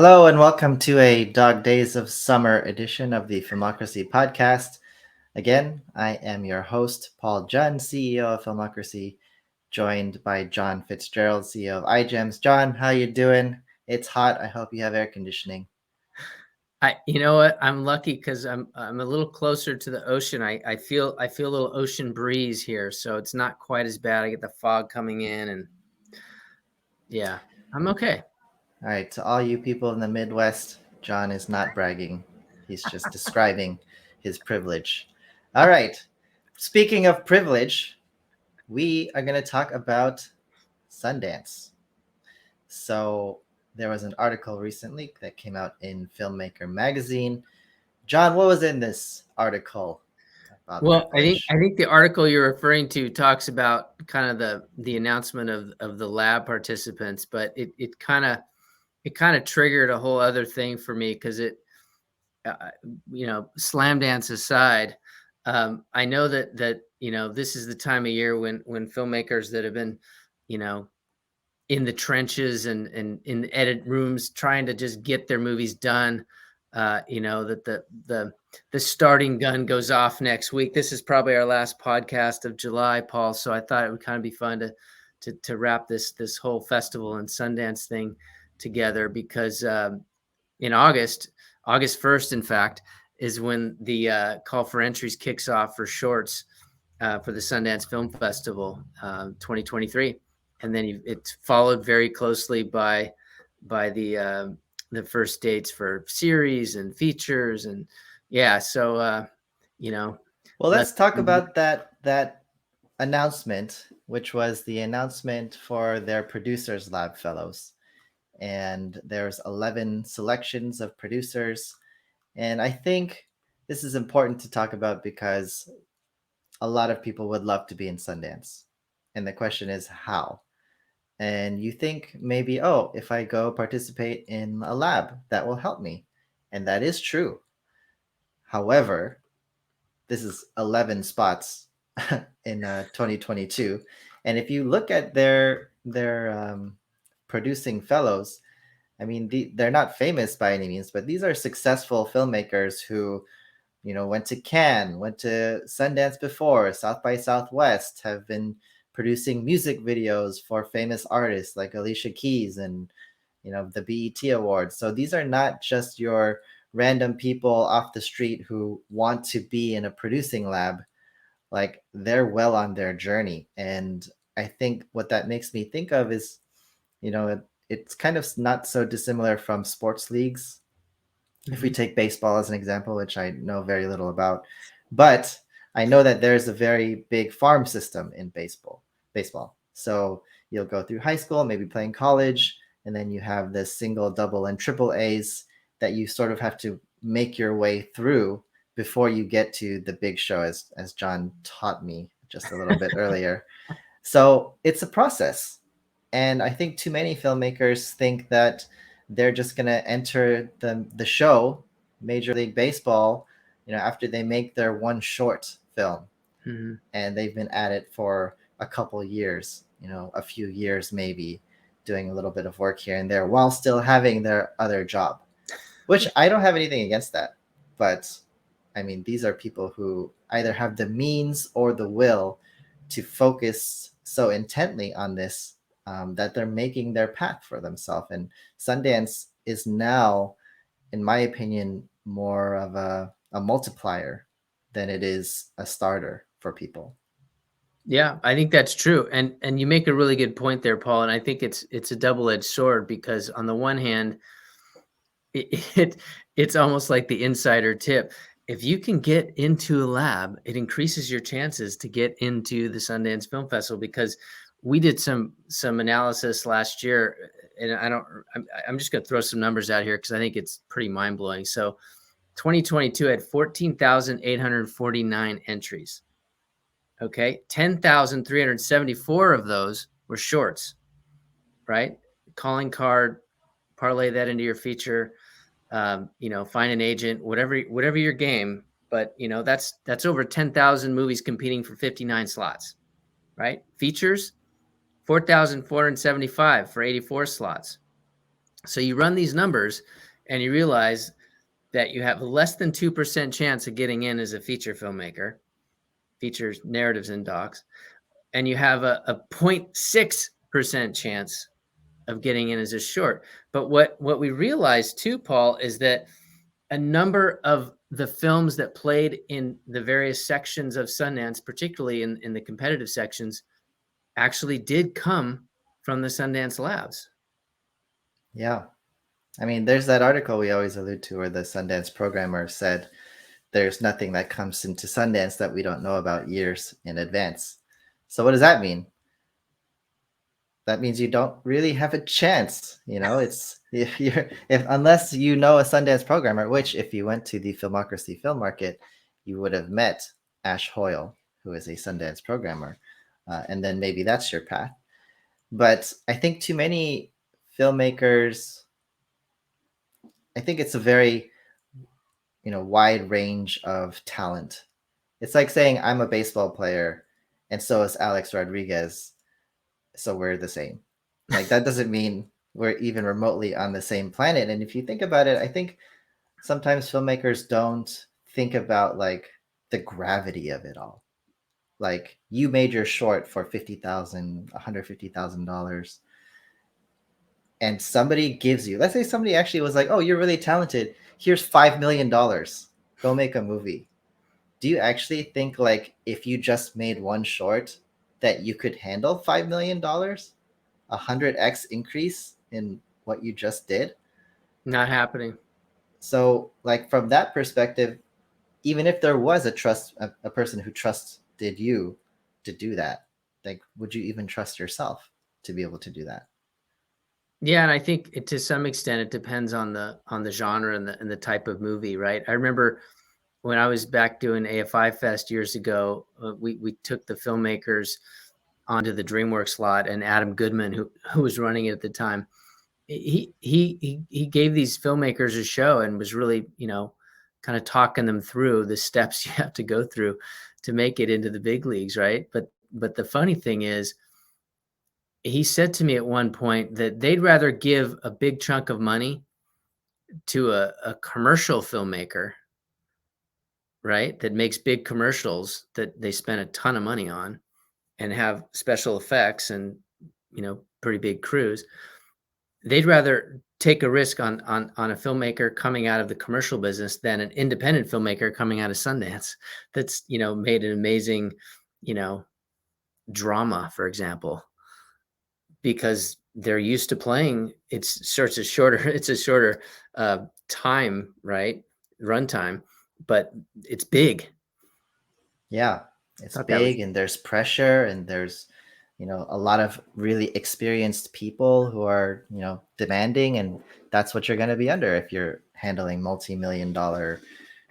Hello and welcome to a Dog Days of Summer edition of the Filmocracy podcast. Again, I am your host, Paul Junn, CEO of Filmocracy, joined by John Fitzgerald, CEO of iGems. John, how you doing? It's hot. I hope you have air conditioning. You know what? I'm lucky because I'm a little closer to the ocean. I feel a little ocean breeze here, so it's not quite as bad. I get the fog coming in, and yeah, I'm okay. All right, to all you people in the Midwest, John is not bragging. He's just describing his privilege. All right, speaking of privilege, we are going to talk about Sundance. So there was an article recently that came out in Filmmaker magazine. John, what was in this article about Well, I think privilege? I think the article you're referring to talks about kind of the announcement of the lab participants, but it kind of triggered a whole other thing for me because uh, slam dance aside, I know that this is the time of year when filmmakers that have been, you know, in the trenches and in the edit rooms trying to just get their movies done. That the starting gun goes off next week. This is probably our last podcast of July, Paul. So I thought it would kind of be fun to wrap this whole festival and Sundance thing together because in August 1st, in fact, is when the call for entries kicks off for shorts for the Sundance Film Festival 2023, and then it's followed very closely by the first dates for series and features, and yeah, so you know, Well, let let's talk about that announcement, which was the announcement for their Producers Lab fellows. And there's 11 selections of producers. And I think this is important to talk about because a lot of people would love to be in Sundance. And the question is how? And you think maybe, oh, if I go participate in a lab, that will help me. And that is true. However, this is 11 spots in 2022. And if you look at their producing fellows, I mean, they're not famous by any means, but these are successful filmmakers who, went to Cannes, went to Sundance before, South by Southwest, have been producing music videos for famous artists like Alicia Keys and, the BET Awards. So these are not just your random people off the street who want to be in a producing lab. Like, they're well on their journey. And I think what that makes me think of is, it's kind of not so dissimilar from sports leagues. If we Mhm. take baseball as an example, which I know very little about, but I know that there's a very big farm system in baseball. So you'll go through high school, maybe playing college, and then you have the single, double, and triple A's that you sort of have to make your way through before you get to the big show, as John taught me just a little bit earlier. So it's a process. And I think too many filmmakers think that they're just going to enter the show, Major League Baseball, after they make their one short film. Mhm. And they've been at it for a couple years, a few years maybe, doing a little bit of work here and there while still having their other job, which I don't have anything against that. But I mean, these are people who either have the means or the will to focus so intently on this, that they're making their path for themselves. And Sundance is now, in my opinion, more of a multiplier than it is a starter for people. Yeah, I think that's true, and you make a really good point there, Paul. And I think it's a double-edged sword because on the one hand, it it's almost like the insider tip. If you can get into a lab, it increases your chances to get into the Sundance Film Festival because we did some analysis last year, and I'm just going to throw some numbers out here because I think it's pretty mind blowing. So, 2022 had 14,849 entries. Okay, 10,374 of those were shorts. Right, calling card, parlay that into your feature. Find an agent, whatever your game. But that's over 10,000 movies competing for 59 slots, right? Features, 4,475 for 84 slots. So you run these numbers and you realize that you have less than 2% chance of getting in as a feature filmmaker, features, narratives, and docs, and you have a 0.6% chance of getting in as a short. But what we realized too, Paul, is that a number of the films that played in the various sections of Sundance, particularly in the competitive sections, actually did come from the Sundance Labs. Yeah. I mean, there's that article we always allude to where the Sundance programmer said there's nothing that comes into Sundance that we don't know about years in advance. So what does that mean? That means you don't really have a chance. It's if unless you know a Sundance programmer, which if you went to the Filmocracy film market, you would have met Ash Hoyle, who is a Sundance programmer, and then maybe that's your path. But I think too many filmmakers. I think it's a very wide range of talent. It's like saying I'm a baseball player, and so is Alex Rodriguez, so we're the same. Like that doesn't mean we're even remotely on the same planet. And if you think about it, I think sometimes filmmakers don't think about like the gravity of it all. Like you made your short for $50,000, $150,000, and somebody gives you, let's say somebody actually was like, "Oh, you're really talented. Here's $5 million. Go make a movie." Do you actually think like if you just made one short that you could handle $5 million, 100x increase in what you just did? Not happening. So like from that perspective, even if there was a person who trusted you to do that, like would you even trust yourself to be able to do that? Yeah, and I think to some extent it depends on the genre and the type of movie, right? I remember when I was back doing AFI Fest years ago, we took the filmmakers onto the DreamWorks lot, and Adam Goodman, who was running it at the time, he gave these filmmakers a show and was really, kind of talking them through the steps you have to go through to make it into the big leagues, right? But the funny thing is, he said to me at one point that they'd rather give a big chunk of money to a commercial filmmaker, right, that makes big commercials that they spend a ton of money on and have special effects and pretty big crews. They'd rather take a risk on a filmmaker coming out of the commercial business than an independent filmmaker coming out of Sundance that's made an amazing you know drama, for example, because they're used to playing. It's a shorter it's a shorter time, right, runtime, but it's big. Yeah, it's Thought that was big and there's pressure and there's a lot of really experienced people who are demanding, and that's what you're going to be under if you're handling multi-million-dollar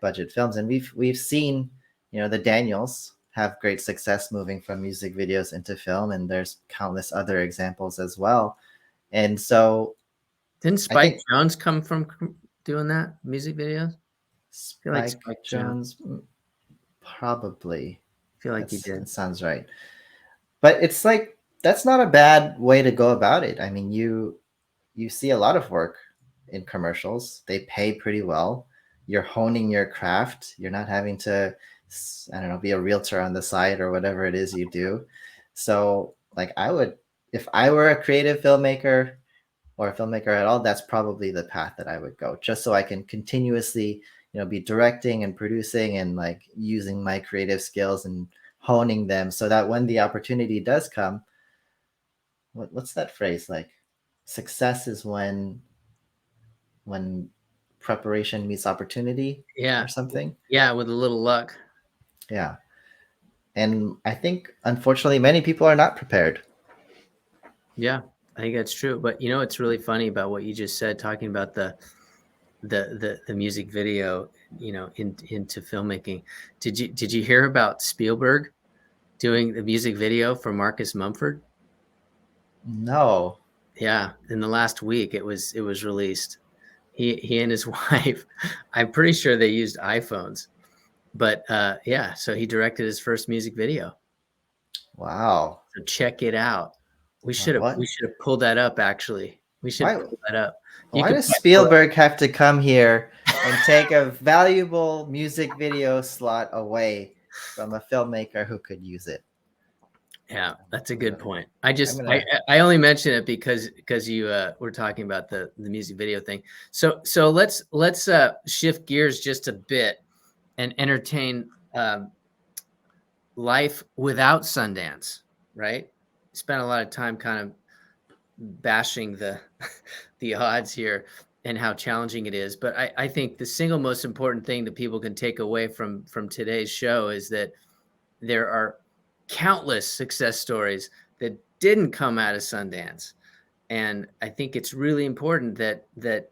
budget films. And we've seen the Daniels have great success moving from music videos into film, and there's countless other examples as well. And so Didn't I Spike think Jones come from doing that, music videos? I feel like Spike Spike Jones. Jones, probably. I feel like he That did. sounds right. But it's like that's not a bad way to go about it. I mean, you see a lot of work in commercials. They pay pretty well. You're honing your craft. You're not having to, I don't know, be a realtor on the side or whatever it is you do. So, like, if I were a creative filmmaker or a filmmaker at all, that's probably the path that I would go, just so I can continuously, be directing and producing and like using my creative skills and honing them so that when the opportunity does come, what's that phrase like? Success is when preparation meets opportunity or Yeah, something. yeah, with a little luck. Yeah. And I think unfortunately many people are not prepared. Yeah, I think that's true. But it's really funny about what you just said, talking about the music video, into filmmaking. Did you hear about Spielberg doing the music video for Marcus Mumford? No. Yeah, in the last week it was released. He and his wife, I'm pretty sure they used iPhones, but yeah, so he directed his first music video. Wow. So check it out. We should have we What should have pulled that up, actually. We should Why pull that up. You why could does probably pull it. Spielberg have to come here and take a valuable music video slot away from a filmmaker who could use it? Yeah, that's a I'm good gonna, point. I'm I gonna I only mention it because you were talking about the music video thing. So let's shift gears just a bit and entertain life without Sundance, right? Spent a lot of time kind of bashing the the odds here and how challenging it is. But I think the single most important thing that people can take away from today's show is that there are countless success stories that didn't come out of Sundance. And I think it's really important that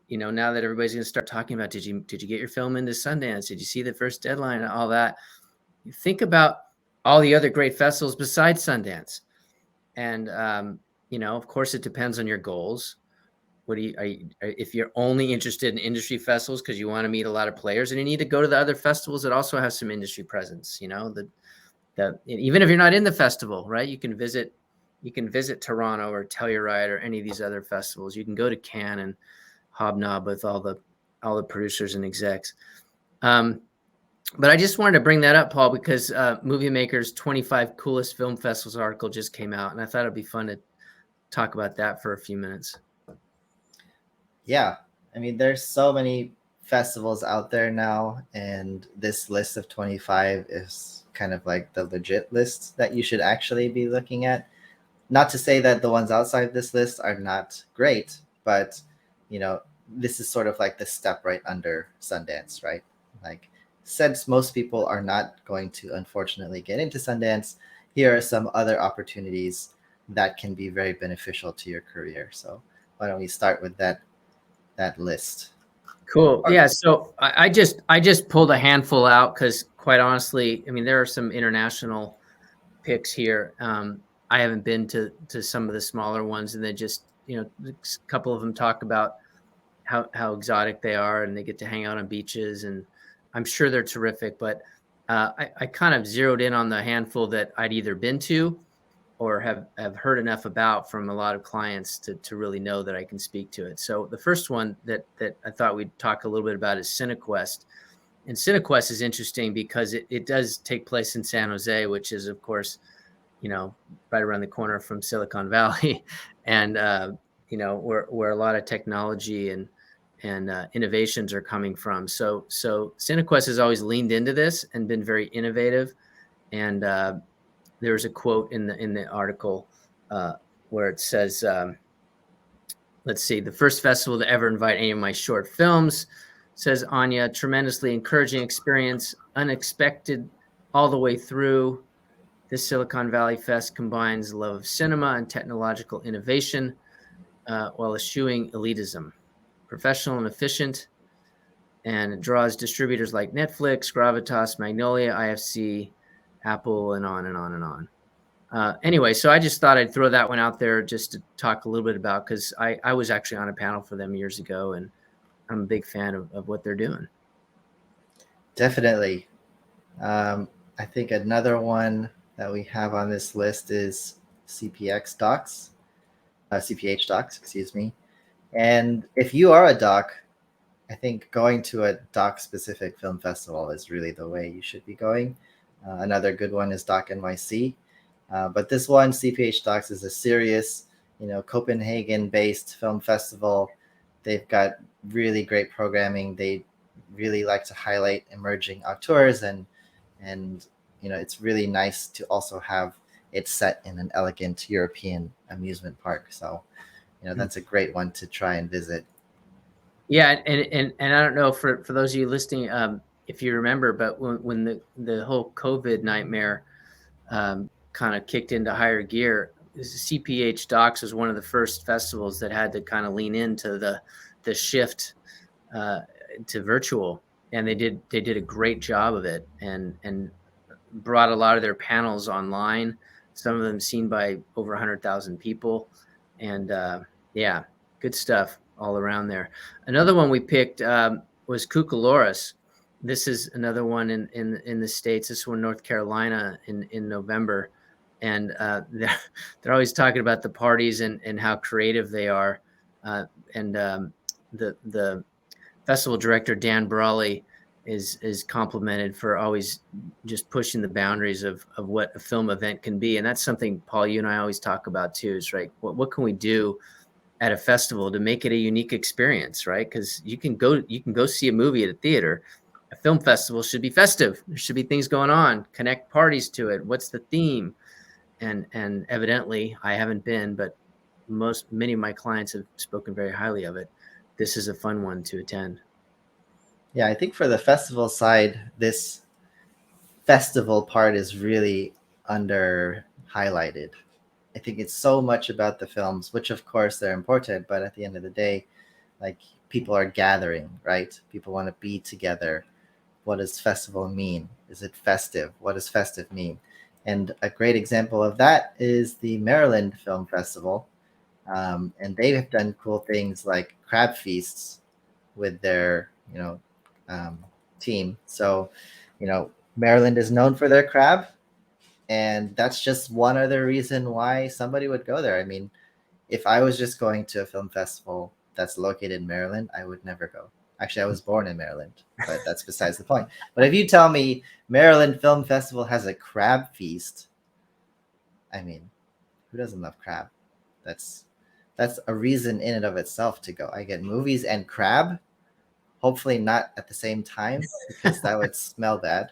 now that everybody's going to start talking about did you get your film into Sundance? Did you see the first deadline and all that? You think about all the other great festivals besides Sundance. And of course, it depends on your goals. What do if you're only interested in industry festivals because you want to meet a lot of players, and you need to go to the other festivals that also have some industry presence. Even if you're not in the festival, right? You can visit Toronto or Telluride or any of these other festivals. You can go to Cannes and hobnob with all the producers and execs. But I just wanted to bring that up, Paul, because MovieMaker's 25 Coolest Film Festivals article just came out, and I thought it'd be fun to talk about that for a few minutes. Yeah, I mean, there's so many festivals out there now, and this list of 25 is kind of like the legit list that you should actually be looking at. Not to say that the ones outside this list are not great, but this is sort of like the step right under Sundance, right? Like, since most people are not going to unfortunately get into Sundance, here are some other opportunities that can be very beneficial to your career. So why don't we start with that list? Cool. Yeah. So I just pulled a handful out because, quite honestly, I mean, there are some international picks here. I haven't been to some of the smaller ones, and they just a couple of them talk about how exotic they are, and they get to hang out on beaches, and I'm sure they're terrific. But I kind of zeroed in on the handful that I'd either been to or have heard enough about from a lot of clients to really know that I can speak to it. So the first one that I thought we'd talk a little bit about is CineQuest. And CineQuest is interesting because it does take place in San Jose, which is, of course, right around the corner from Silicon Valley, and where a lot of technology and innovations are coming from. So CineQuest has always leaned into this and been very innovative. And there's a quote in the article where it says, let's see, the first festival to ever invite any of my short films, says Anya, tremendously encouraging experience, unexpected all the way through. This Silicon Valley Fest combines love of cinema and technological innovation while eschewing elitism. Professional and efficient, and it draws distributors like Netflix, Gravitas, Magnolia, IFC, Apple, and on and on and on. Anyway, so I just thought I'd throw that one out there just to talk a little bit about, because I was actually on a panel for them years ago, and I'm a big fan of what they're doing. Definitely. I think another one that we have on this list is CPX docs, CPH docs, excuse me. And if you are a doc, I think going to a doc-specific film festival is really the way you should be going. Another good one is Doc NYC. But this one, CPH Docs, is a serious, Copenhagen-based film festival. They've got really great programming. They really like to highlight emerging auteurs, and it's really nice to also have it set in an elegant European amusement park. So, that's a great one to try and visit. Yeah, and I don't know for those of you listening, if you remember, but when the whole COVID nightmare kind of kicked into higher gear, CPH Docs was one of the first festivals that had to kind of lean into the shift to virtual, and they did a great job of it, and brought a lot of their panels online. Some of them seen by over 100,000 people, and yeah, good stuff all around there. Another one we picked was Cucaloris. This is another one in the States. This one, North Carolina, in November, and they're always talking about the parties and how creative they are. and the festival director Dan Brawley is complimented for always just pushing the boundaries of what a film event can be, and that's something, Paul, you and I always talk about too. Is right, what can we do at a festival to make it a unique experience, right? Because you can go see a movie at a theater. A film festival should be festive. There should be things going on, connect parties to it. What's the theme? And evidently, I haven't been, but many of my clients have spoken very highly of it. This is a fun one to attend. Yeah, I think for the festival side, this festival part is really under highlighted. I think it's so much about the films, which of course they're important, but at the end of the day, like, people are gathering, right? People want to be together. What does festival mean? Is it festive? What does festive mean? And a great example of that is the Maryland Film Festival. And they have done cool things like crab feasts with their, um, team. So, Maryland is known for their crab, and that's just one other reason why somebody would go there. I mean, if I was just going to a film festival that's located in Maryland, I would never go. Actually, I was born in Maryland, but that's besides the point. But if you tell me Maryland Film Festival has a crab feast, I mean, who doesn't love crab? That's that's a reason in and of itself to go. I get movies and crab. Hopefully not at the same time, because that would smell bad.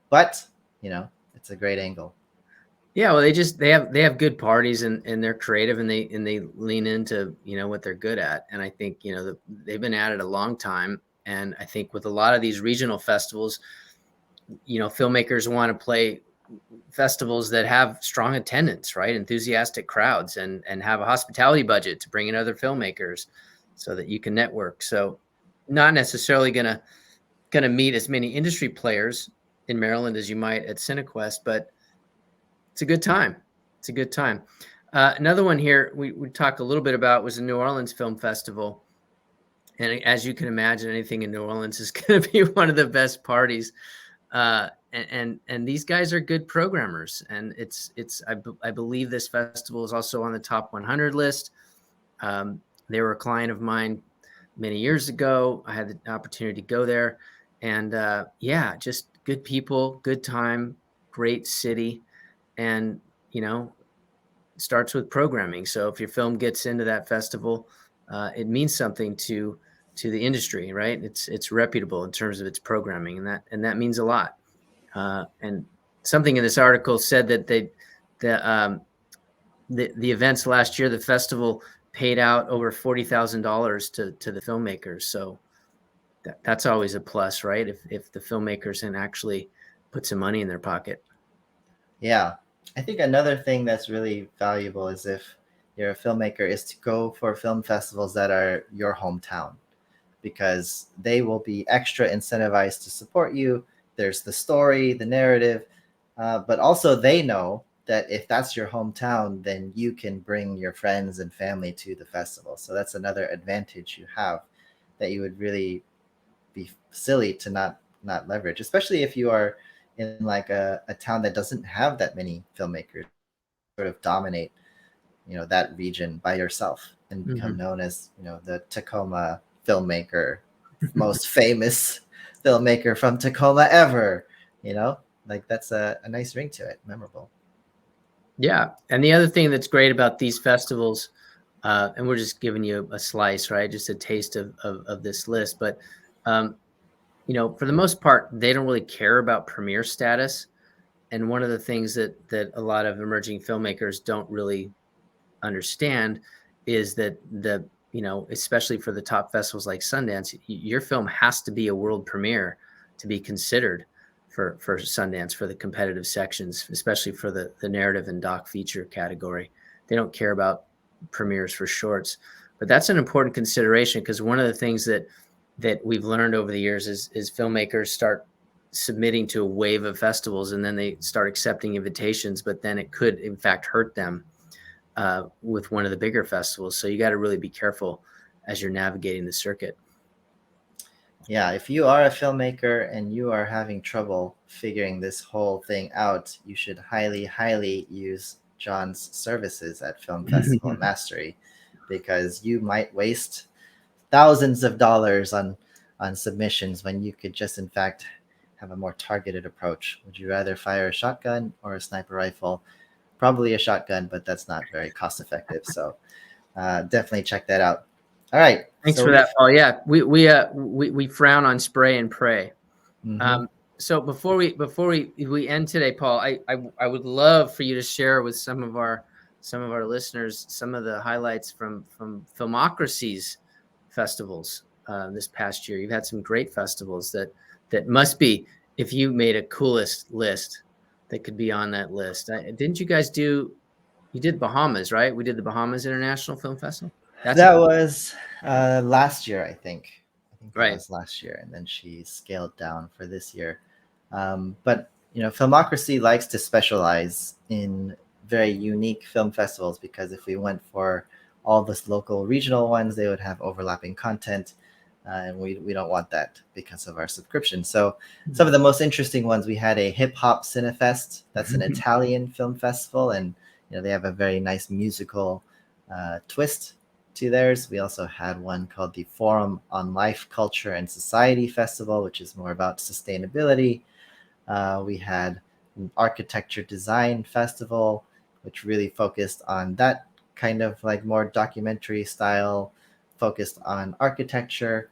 But it's a great angle. Yeah, well, they have good parties, and they're creative, and they lean into what they're good at, and I think they've been at it a long time, and I think with a lot of these regional festivals, filmmakers want to play festivals that have strong attendance, right? Enthusiastic crowds, and have a hospitality budget to bring in other filmmakers so that you can network. So not necessarily gonna meet as many industry players in Maryland as you might at Cinequest, but it's a good time. It's a good time. Another one here we talked a little bit about was the New Orleans Film Festival. And as you can imagine, anything in New Orleans is going to be one of the best parties. And these guys are good programmers, and I believe this festival is also on the top 100 list. They were a client of mine many years ago. I had the opportunity to go there, and yeah, just good people, good time, great city, and starts with programming. So if your film gets into that festival, it means something to the industry, right? It's reputable in terms of its programming, and that means a lot. And something in this article said that the events last year, the festival paid out over $40,000 to the filmmakers. So that's always a plus, right? If the filmmakers can actually put some money in their pocket. Yeah. I think another thing that's really valuable is, if you're a filmmaker, is to go for film festivals that are your hometown, because they will be extra incentivized to support you. There's the story, the narrative, but also they know that if that's your hometown, then you can bring your friends and family to the festival. So that's another advantage you have that you would really be silly to not leverage, especially if you are in like a town that doesn't have that many filmmakers. Sort of dominate that region by yourself and become Mm-hmm. known as the Tacoma filmmaker, most famous filmmaker from Tacoma ever. Like, that's a nice ring to it, memorable. Yeah, and the other thing that's great about these festivals, and we're just giving you a slice, right? Just a taste of this list, but for the most part, they don't really care about premiere status. And one of the things that a lot of emerging filmmakers don't really understand is that especially for the top festivals like Sundance, your film has to be a world premiere to be considered for Sundance, for the competitive sections, especially for the narrative and doc feature category. They don't care about premieres for shorts, but that's an important consideration, because one of the things that we've learned over the years is filmmakers start submitting to a wave of festivals, and then they start accepting invitations, but then it could in fact hurt them with one of the bigger festivals. So you got to really be careful as you're navigating the circuit. Yeah, if you are a filmmaker and you are having trouble figuring this whole thing out, you should highly use John's services at Film Festival Mastery. because you might waste thousands of dollars on submissions when you could just in fact have a more targeted approach. Would you rather fire a shotgun or a sniper rifle? Probably a shotgun, but that's not very cost effective. So definitely check that out. All right. Thanks So for that, Paul. Yeah, we frown on spray and pray. mhm. So before we end today, Paul, I would love for you to share with some of our listeners some of the highlights from Filmocracy's festivals this past year. You've had some great festivals that must be, if you made a coolest list that could be on that list. Didn't you guys do? You did Bahamas, right? We did the Bahamas International Film Festival. That's a That cool, was last year, I think. I think that right. was last year, and then she scaled down for this year. But Filmocracy likes to specialize in very unique film festivals because if we went for all the local regional ones, they would have overlapping content, and we don't want that because of our subscription. So some of the most interesting ones, we had a hip hop cinefest. That's an Italian film festival, and they have a very nice musical twist to theirs. We also had one called the Forum on Life, Culture, and Society Festival, which is more about sustainability. We had an Architecture Design Festival, which really focused on that kind of like more documentary style, focused on architecture.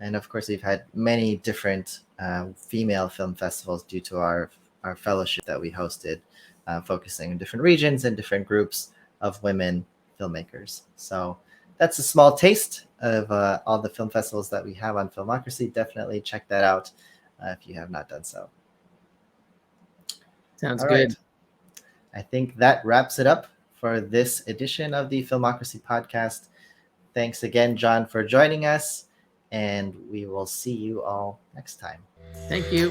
And of course, we've had many different female film festivals due to our fellowship that we hosted, focusing on different regions and different groups of women filmmakers. So that's a small taste of all the film festivals that we have on Filmocracy. Definitely check that out if you have not done so. Sounds All good. right. I think that wraps it up for this edition of the Filmocracy podcast. Thanks again, John, for joining us, and we will see you all next time. Thank you.